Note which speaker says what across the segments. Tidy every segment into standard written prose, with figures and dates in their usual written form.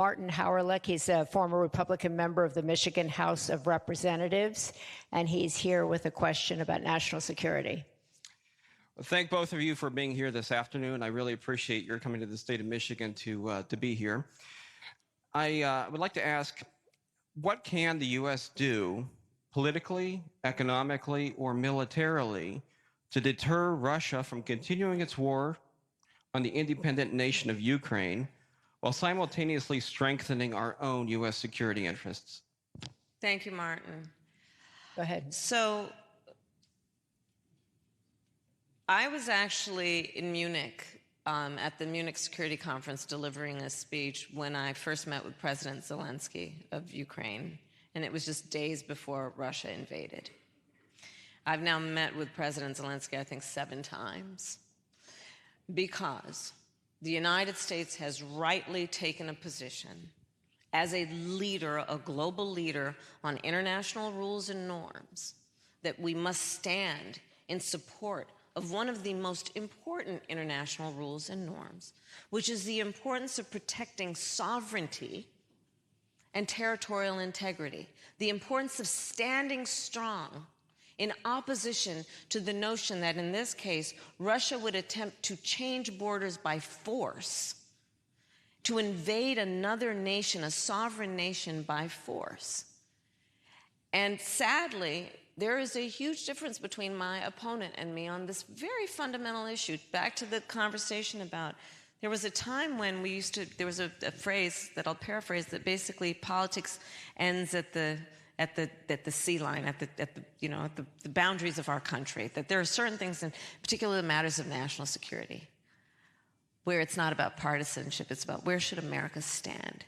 Speaker 1: Martin Hauerlich. He's a former Republican member of the Michigan House of Representatives, and he's here with a question about national security.
Speaker 2: Well, thank both of you for being here this afternoon. I really appreciate your coming to the state of Michigan to be here. I would like to ask, what can the U.S. do politically, economically, or militarily to deter Russia from continuing its war on the independent nation of Ukraine while simultaneously strengthening our own U.S. security interests?
Speaker 3: Thank you, Martin.
Speaker 1: Go ahead.
Speaker 3: So I was actually in Munich at the Munich Security Conference delivering a speech when I first met with President Zelensky of Ukraine, and it was just days before Russia invaded. I've now met with President Zelensky, I think, 7 times, because the United States has rightly taken a position as a leader, a global leader on international rules and norms, that we must stand in support of one of the most important international rules and norms, which is the importance of protecting sovereignty and territorial integrity, the importance of standing strong in opposition to the notion that, in this case, Russia would attempt to change borders by force, to invade another nation, a sovereign nation, by force. And sadly, there is a huge difference between my opponent and me on this very fundamental issue. Back to the conversation about, there was a time when there was a phrase that I'll paraphrase, that basically politics ends at the sea line, at the boundaries of our country, that there are certain things, in particular the matters of national security, where it's not about partisanship, it's about where should America stand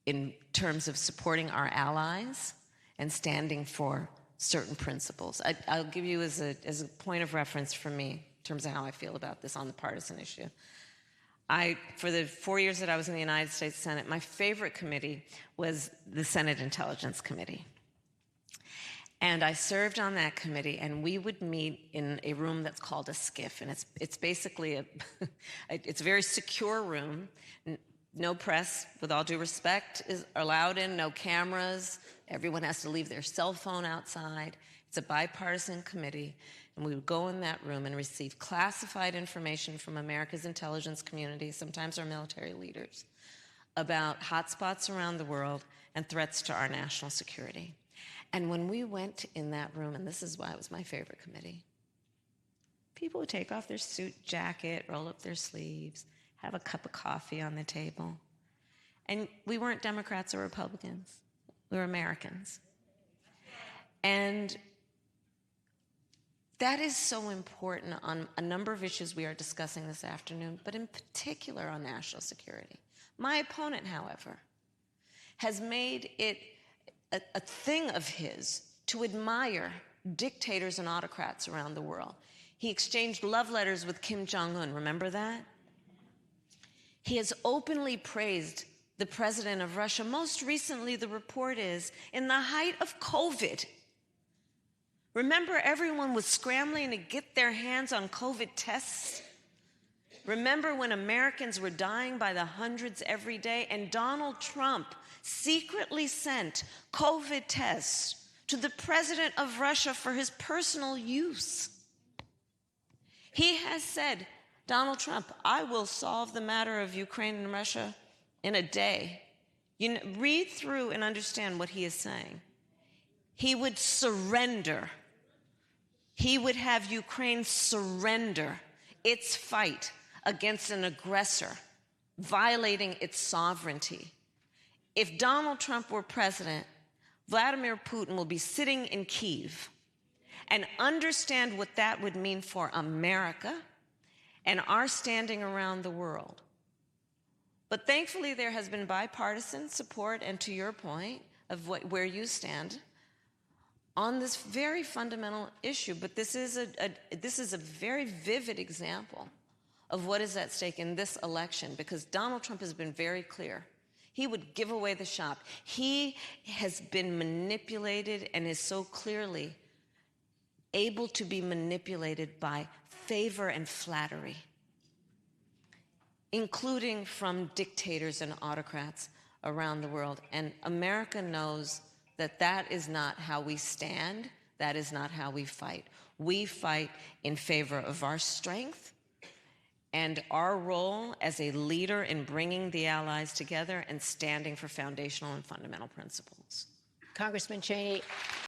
Speaker 3: in terms of supporting our allies and standing for certain principles. I'll give you as a point of reference for me in terms of how I feel about this on the partisan issue. For the 4 years that I was in the United States Senate, my favorite committee was the Senate Intelligence Committee. And I served on that committee, and we would meet in a room that's called a SCIF, and it's basically it's a very secure room. No press, with all due respect, is allowed in, no cameras. Everyone has to leave their cell phone outside. It's a bipartisan committee, and we would go in that room and receive classified information from America's intelligence community, sometimes our military leaders, about hotspots around the world and threats to our national security. And when we went in that room, and this is why it was my favorite committee, people would take off their suit jacket, roll up their sleeves, have a cup of coffee on the table. And we weren't Democrats or Republicans. We were Americans. And that is so important on a number of issues we are discussing this afternoon, but in particular on national security. My opponent, however, has made it a thing of his to admire dictators and autocrats around the world. He exchanged love letters with Kim Jong-un, remember that? He has openly praised the president of Russia. Most recently, the report is, in the height of COVID. Remember, everyone was scrambling to get their hands on COVID tests? Remember when Americans were dying by the hundreds every day, and Donald Trump secretly sent COVID tests to the president of Russia for his personal use? He has said, Donald Trump, I will solve the matter of Ukraine and Russia in a day. Read through and understand what he is saying. He would surrender. He would have Ukraine surrender its fight against an aggressor, violating its sovereignty. If Donald Trump were president, Vladimir Putin will be sitting in Kyiv and understand what that would mean for America and our standing around the world. But thankfully, there has been bipartisan support, and to your point of where you stand on this very fundamental issue. But this is a very vivid example of what is at stake in this election, because Donald Trump has been very clear. He would give away the shop. He has been manipulated and is so clearly able to be manipulated by favor and flattery. including from dictators and autocrats around the world. And America knows that that is not how we stand, that is not how we fight. We fight in favor of our strength and our role as a leader in bringing the allies together and standing for foundational and fundamental principles.
Speaker 1: Congressman Cheney,